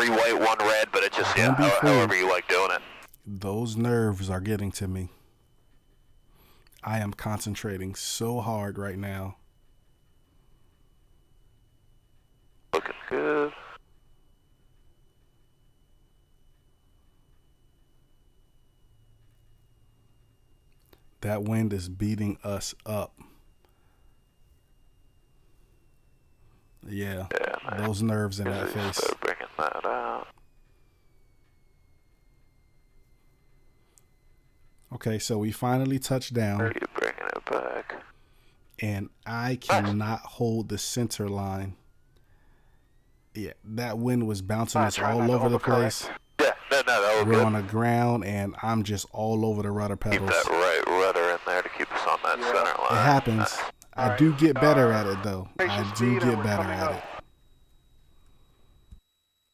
3 white, 1 red, but it's just, Don't be fooled. however you like doing it. Those nerves are getting to me. I am concentrating so hard right now. Looking good. That wind is beating us up. Yeah, those nerves in that face. Start bringing that out. Okay, so we finally touched down. Are you bringing it back? And I cannot hold the center line. Yeah, that wind was bouncing us all over the place. Yeah, no, We're on the ground, and I'm just all over the rudder pedals. Keep that right rudder in there to keep us on that center line. It happens. I do get better at it, though. I do get better at it.